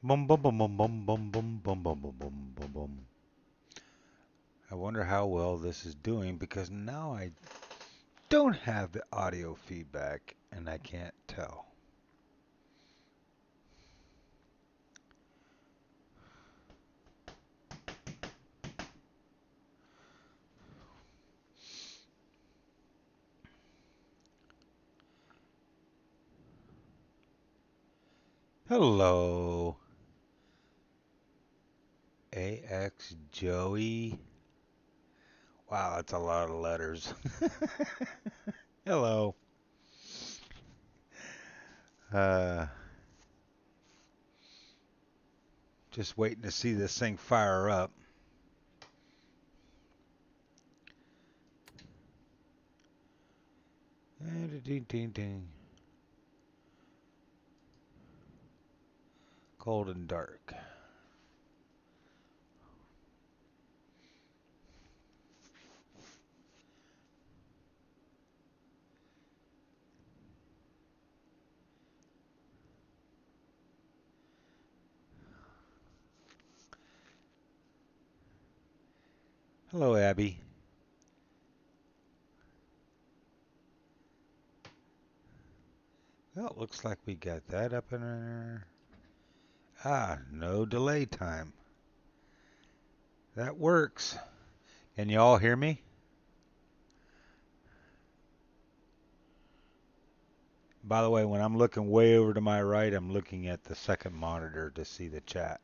Bum bum bum bum bum bum bum bum bum bum bum bum bum. I wonder how well this is doing because now I don't have the audio feedback and I can't tell. Hello, AX Joey. Wow, that's a lot of letters. Hello. Uh, just waiting to see this thing fire up. Ding ding ding. Cold and dark. Hello, Abby. Well, it looks like we got that up in there. Ah, no delay time. That works. Can you all hear me? By the way, when I'm looking way over to my right, I'm looking at the second monitor to see the chat.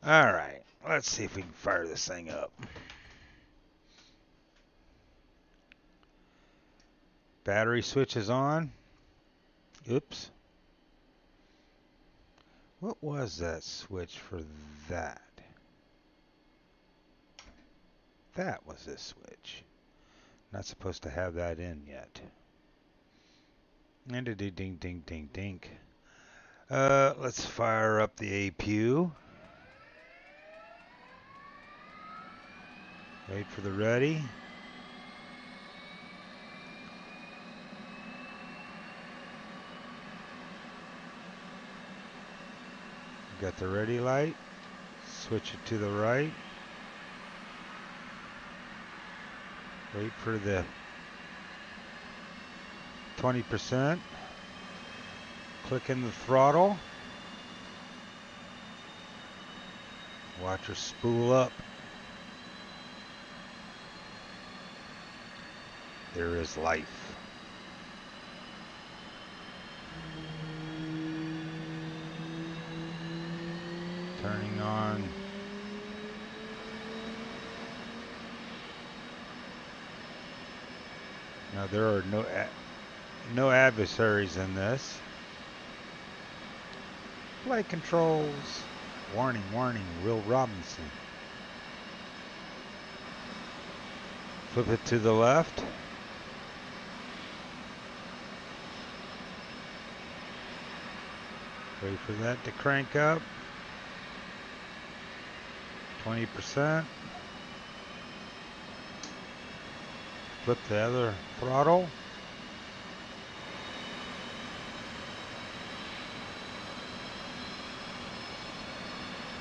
All right, let's see if we can fire this thing up. Battery switch is on. Oops. What was that switch for that? That was this switch. Not supposed to have that in yet. And a ding ding ding ding ding. Let's fire up the APU. Wait for the ready. Got the ready light. Switch it to the right. Wait for the 20%. Click in the throttle. Watch her spool up. There is life. Turning on. Now there are no adversaries in this. Flight controls. Warning, warning, Will Robinson. Flip it to the left. Wait for that to crank up. 20%. Flip the other throttle.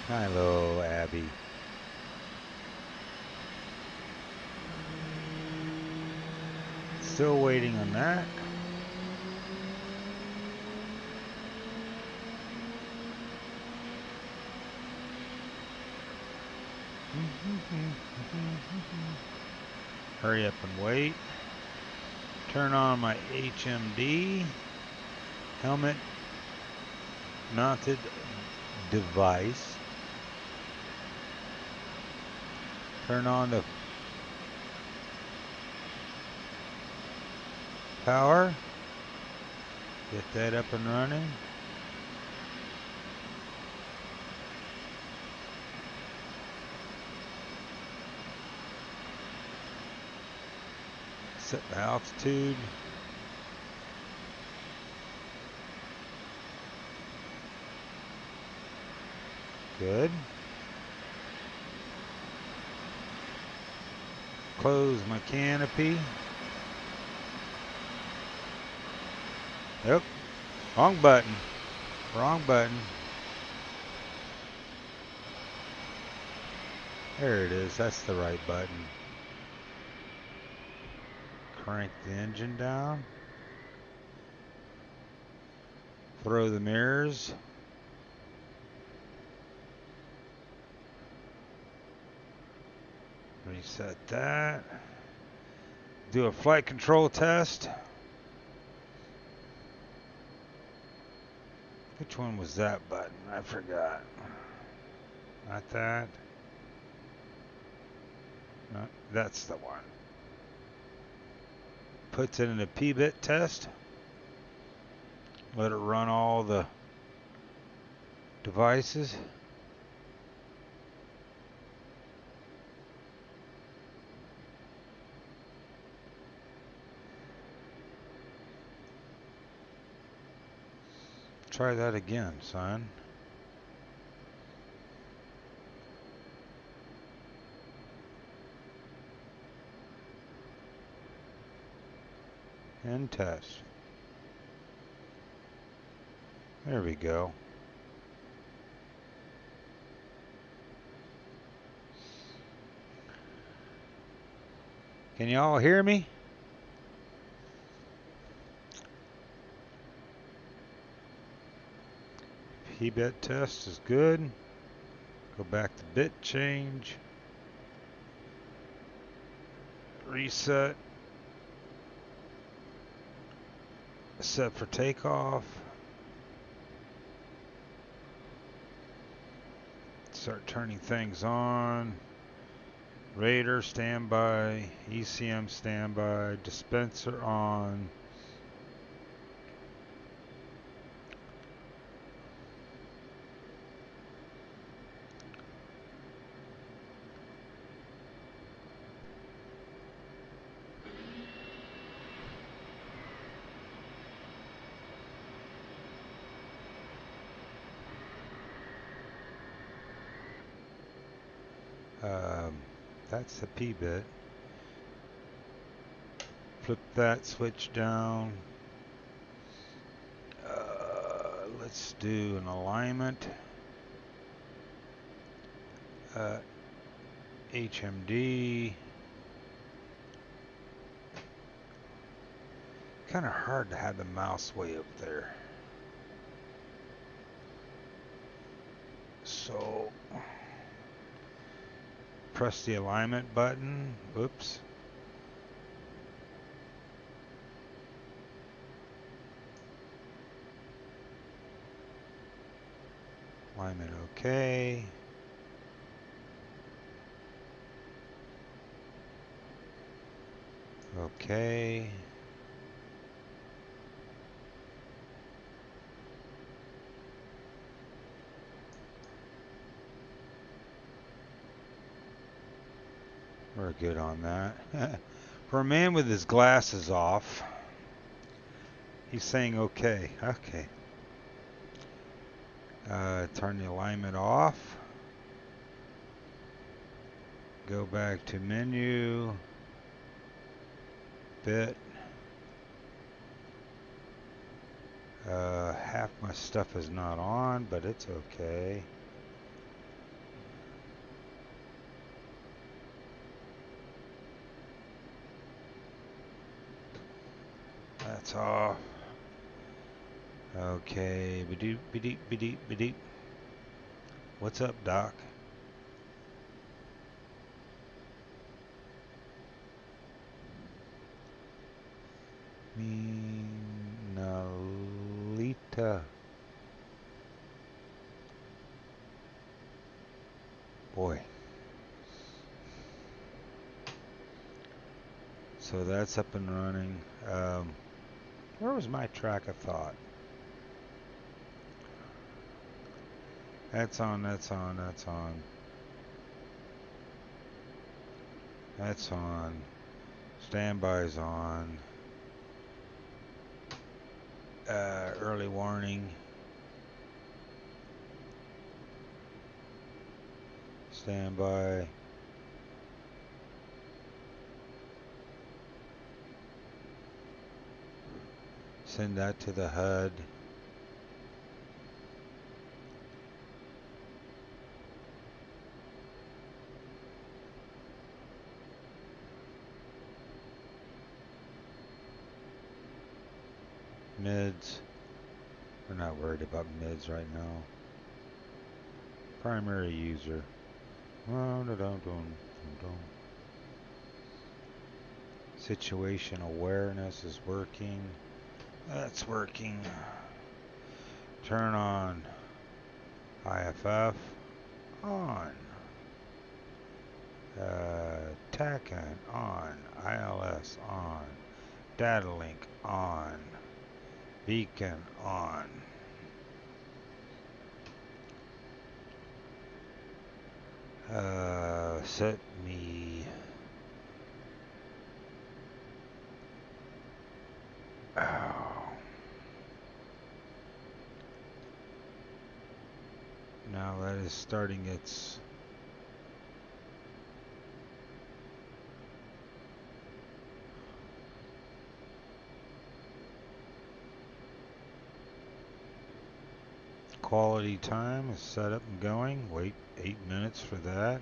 Hello, Abby. Still waiting on that. Hurry up and wait. Turn on my HMD helmet mounted device. Turn on the power. Get that up and running. Set the altitude. good. Close my canopy. Yep. Wrong button. Wrong button. There it is. That's the right button. Crank the engine down. Throw the mirrors. Reset that. Do a flight control test. Which one was that button? I forgot. Not that. No, that's the one. Puts it in a P-bit test. Let it run all the devices. Try that again, son. And test. There we go. Can you all hear me? P-bit test is good. Go back to bit change. Reset. Set for takeoff. Start turning things on. Radar standby. ECM standby. Dispenser on. That's the P-bit. Flip that switch down. Let's do an alignment. HMD. Kind of hard to have the mouse way up there. So press the alignment button. Oops. Alignment okay. Okay. We're good on that. For a man with his glasses off, he's saying okay. Okay. Turn the alignment off. Go back to menu. Bit. Half my stuff is not on, but it's okay. That's off. Okay. Ba-doop, ba-doop, ba-doop, ba-doop. What's up, Doc? Minalita. Boy. So that's up and running. Where was my track of thought? That's on, that's on, that's on. That's on. Standby's on. Early warning. Stand by. Send that to the HUD. Mids. We're not worried about mids right now. Primary user. Situation awareness is working. That's working. Turn on IFF. On. TACAN on. ILS on. Data link on. Beacon on. Set me. Oh. Now that is starting its quality time is set up and going. Wait 8 minutes for that.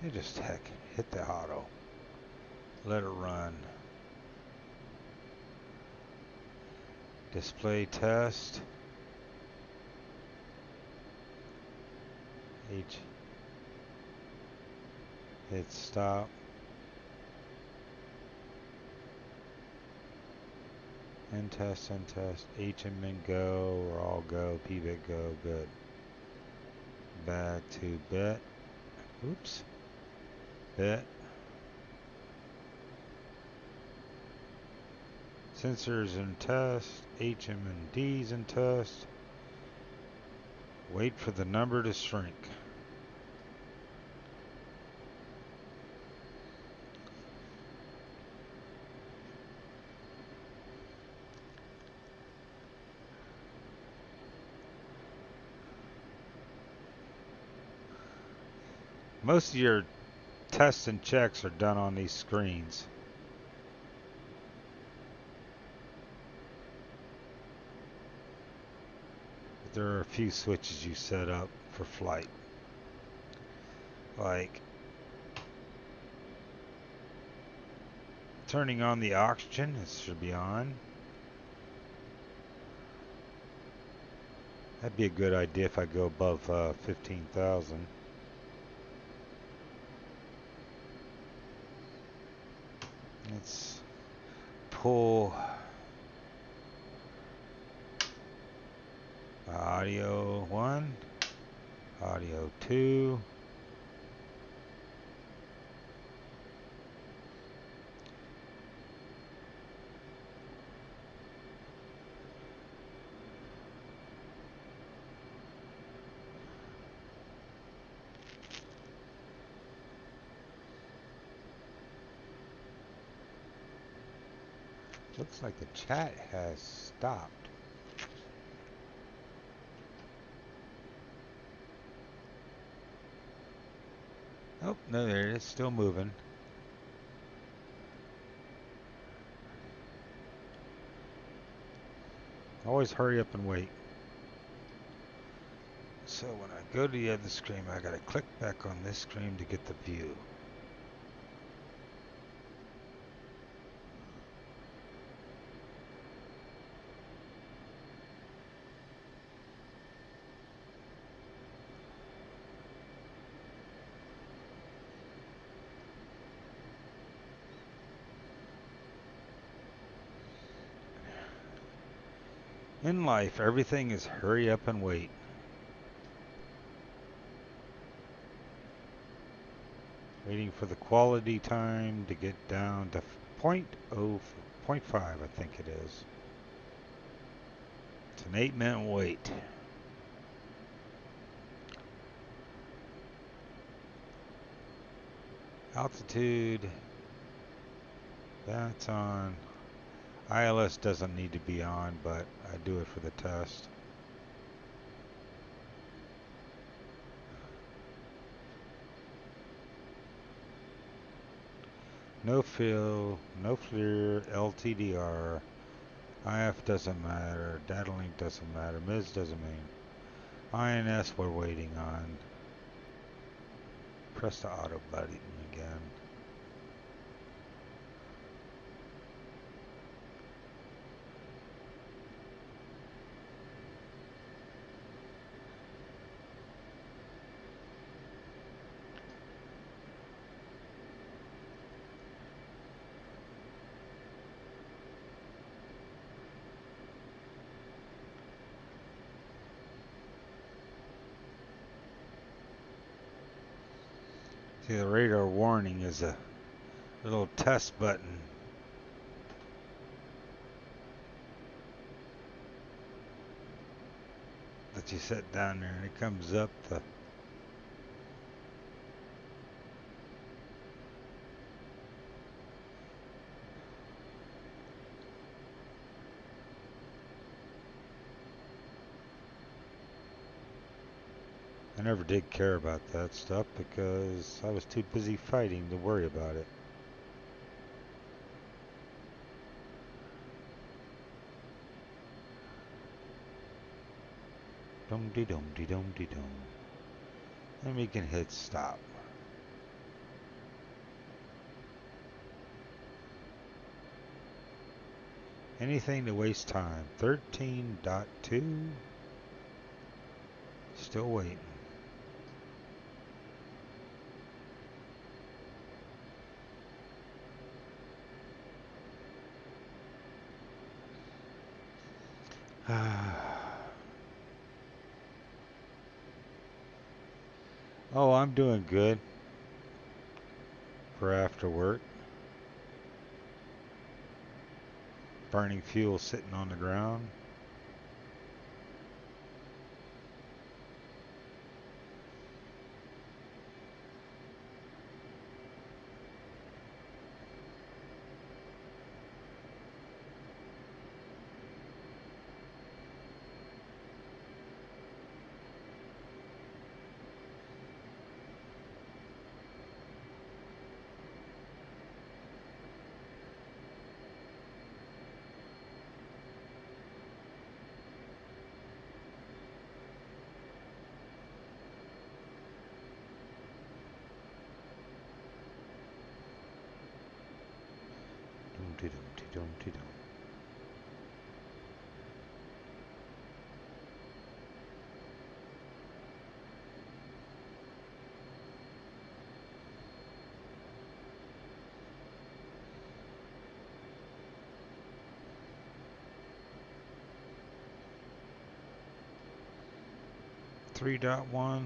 You just hit the auto. Let it run. Display test. Hit stop. End test. HMN go, or all go, pbit go, good. Back to bit. Oops. Bit. Sensors in test. HMND's in test. Wait for the number to shrink. Most of your tests and checks are done on these screens. But there are a few switches you set up for flight. Like turning on the oxygen, it should be on. That'd be a good idea if I go above 15,000. Let's pull audio 1, audio 2. Looks like the chat has stopped. Oh, no, there it is, still moving. Always hurry up and wait. So when I go to the other screen, I gotta click back on this screen to get the view. In life, everything is hurry up and wait. Waiting for the quality time to get down to 0.5, I think it is. It's an 8-minute wait. Altitude. That's on. ILS doesn't need to be on, but I do it for the test. No fill, no FLIR, LTDR, IF doesn't matter, data link doesn't matter, MIS doesn't mean. INS we're waiting on. Press the auto button again. See, the radar warning is a little test button that you set down there and it comes up. I never did care about that stuff because I was too busy fighting to worry about it. Dum de dum de dum de dum. And we can hit stop. Anything to waste time. 13.2. Still waiting. Oh, I'm doing good for after work. Burning fuel sitting on the ground. Dum de dum de dum de dum. 3.1.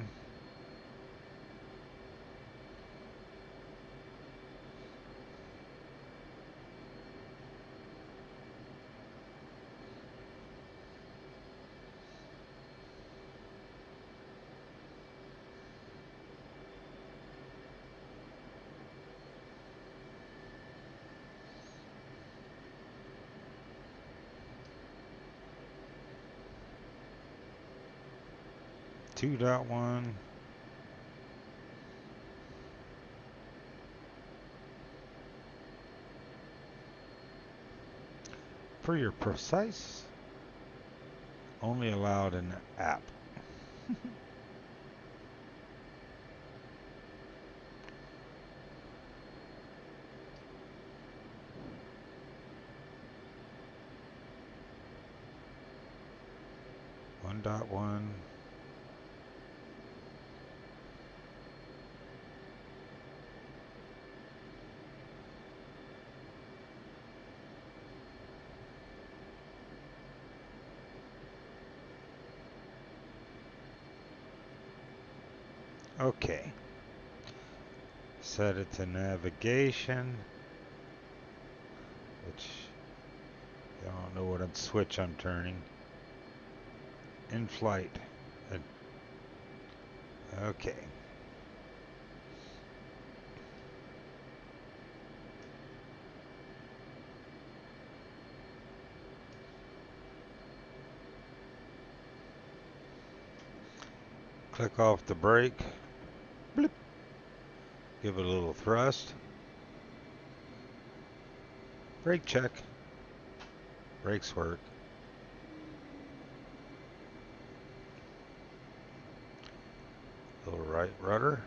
Two dot one. For your precise, only allowed in the app. 1.1. Okay. Set it to navigation, which I don't know what switch I'm turning. In flight. Okay. Click off the brake. Blip. Give it a little thrust. Brake check. Brakes work. Little right rudder.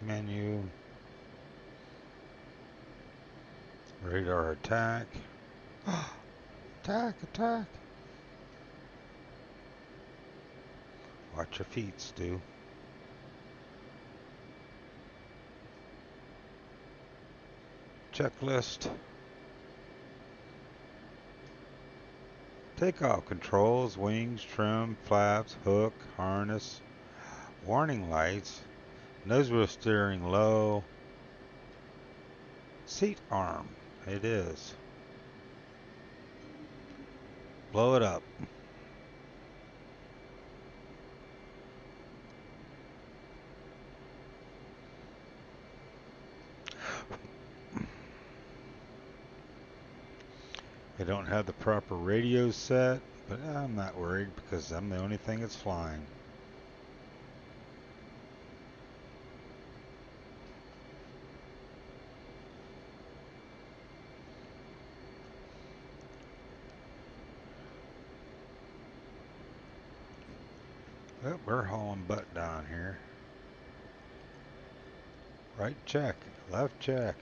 Menu. Radar attack. Attack, attack. Watch your feet, Stu. Checklist. Takeoff controls, wings, trim, flaps, hook, harness, warning lights, nose wheel steering low, seat arm. It is. Blow it up. I don't have the proper radio set, but I'm not worried because I'm the only thing that's flying. Oh, we're hauling butt down here. Right check, left check,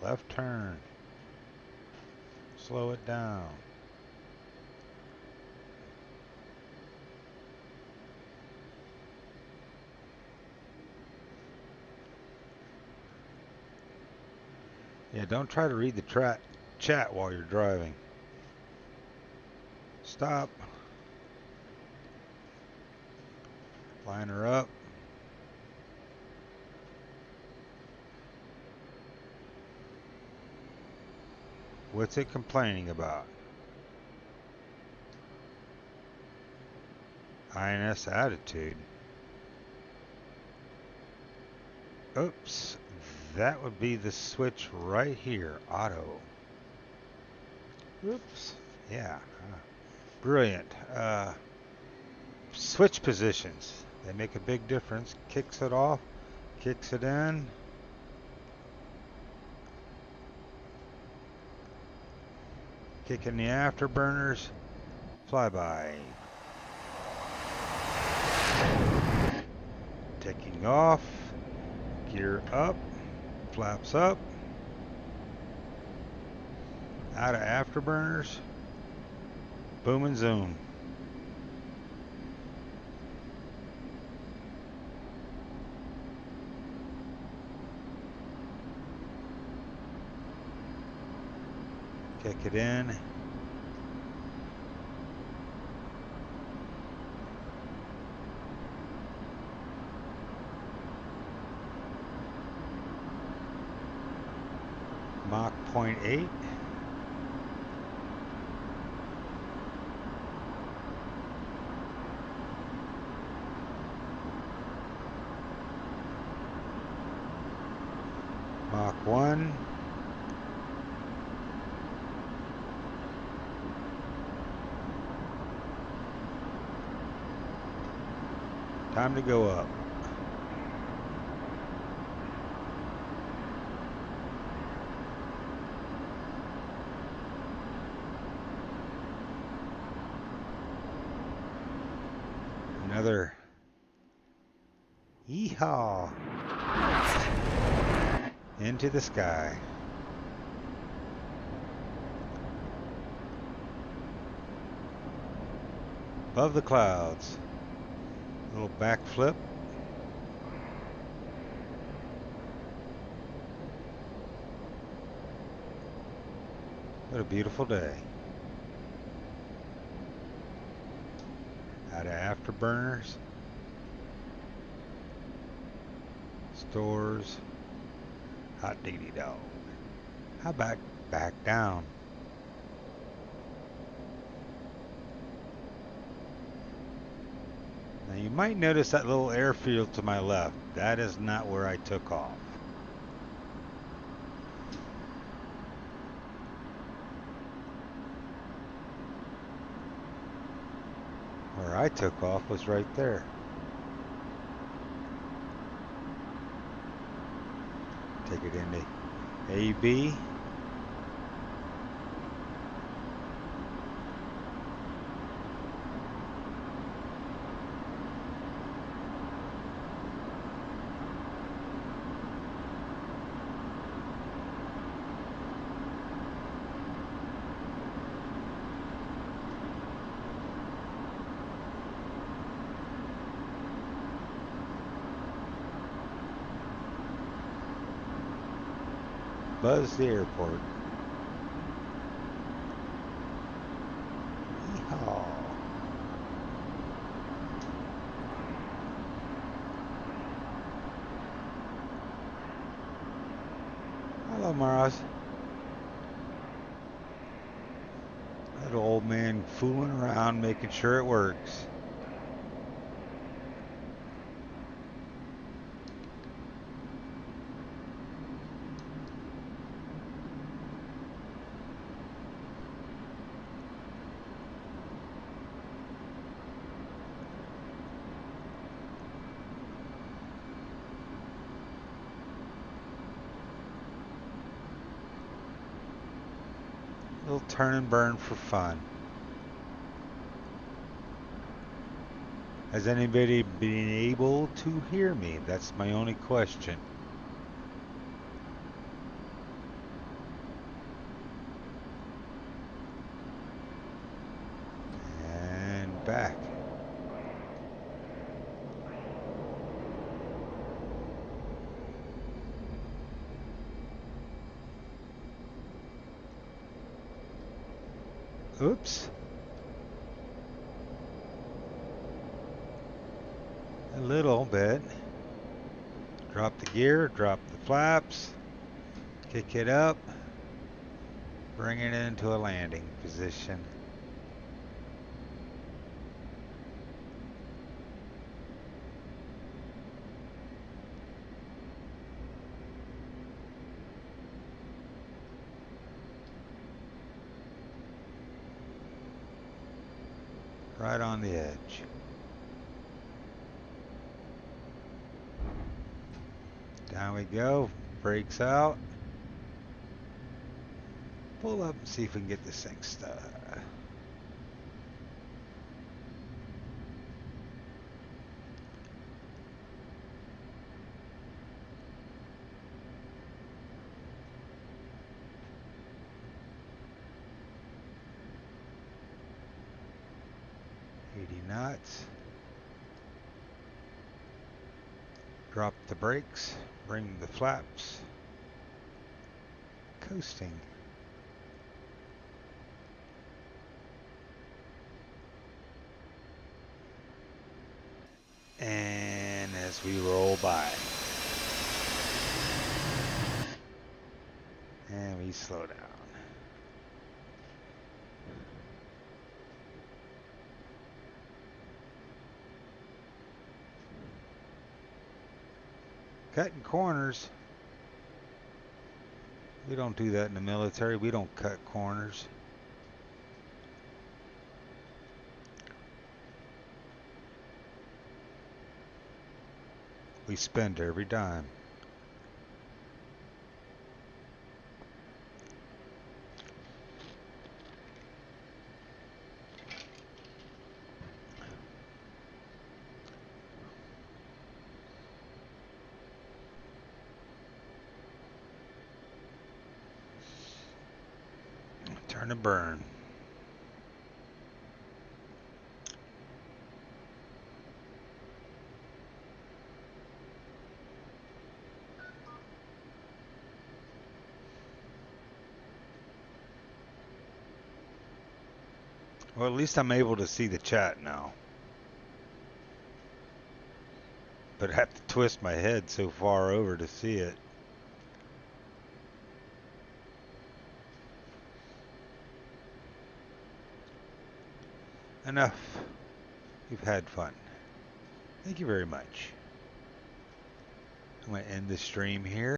left turn. Slow it down. Yeah, don't try to read the chat while you're driving. Stop. Line her up. What's it complaining about? INS attitude. Oops. That would be the switch right here. Auto. Oops. Yeah. Brilliant. Switch positions. They make a big difference. Kicks it off. Kicks it in. Kicking the afterburners. Flyby. Taking off. Gear up. Flaps up. Out of afterburners. Boom and zoom. Kick it in. Mach 0.8. Mach 1. Time to go up. Another yeehaw into the sky. Above the clouds. Little backflip. What a beautiful day. Out of afterburners. Stores. Hot diggity dog. How about back down? you might notice that little airfield to my left. That is not where I took off. Where I took off was right there. Take it into AB. Buzz the airport. Yeehaw. Hello, Mars. That old man fooling around making sure it works. Little turn and burn for fun. Has anybody been able to hear me? That's my only question. And back. Oops. A little bit. Drop the gear, drop the flaps, kick it up, bring it into a landing position. Right on the edge. Down we go. Brakes out. Pull up and see if we can get this thing stuck. Knots. Drop the brakes, bring the flaps, coasting. And as we roll by, and we slow down. Cutting corners. We don't do that in the military. We don't cut corners. We spend every dime. Turn and burn. Well, at least I'm able to see the chat now. But I have to twist my head so far over to see it. Enough. You've had fun. Thank you very much. I'm going to end the stream here.